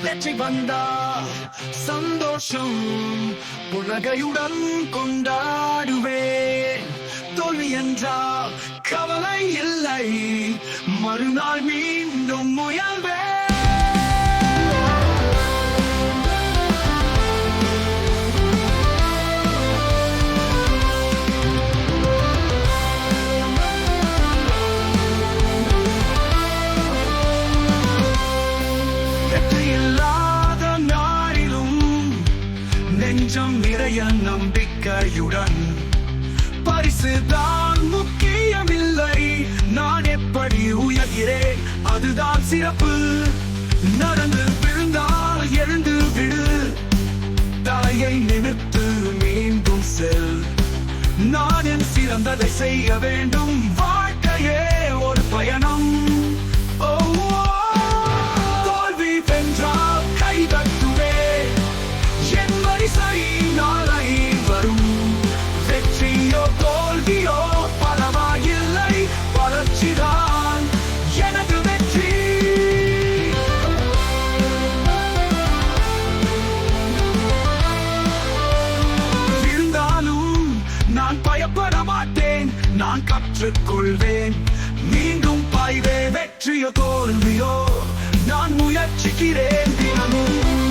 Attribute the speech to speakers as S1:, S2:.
S1: வெற்றி வந்தா சந்தோஷம் புன்னகையுடன் கொண்டாடுவேன். தோல்வி என்றால் கவலை இல்லை, மறுநாள் மீண்டும் முயல்வேன். நெஞ்சம் நிறைய நம்பிக்கையுடன் பரிசு தான் முக்கியமில்லை, நான் எப்படி உயர்கிறேன் அதுதான் சிறப்பு. நடந்து விழுந்தால் எழுந்து விடு, தாயை நிமிர்த்து மீண்டும் செல். நான் என் சிறந்ததை செய்ய வேண்டும், வாழ்க்கையே ஒரு பயணம். தோல்வி வென்றால் கைதட்டுவே, என் வரிசை நாளை வரும். வெற்றியோ தோல்வியோ பரவாயில்லை, வளர்ச்சிதான் எனது வெற்றி. இருந்தாலும் நான் பயப்பட மாட்டேன், நான் கற்றுக்கொள்வேன், மீண்டும் பாய்வேன். வெற்றியோ தோல்வியோ நான் முயற்சிக்கிறேன் தினமும்.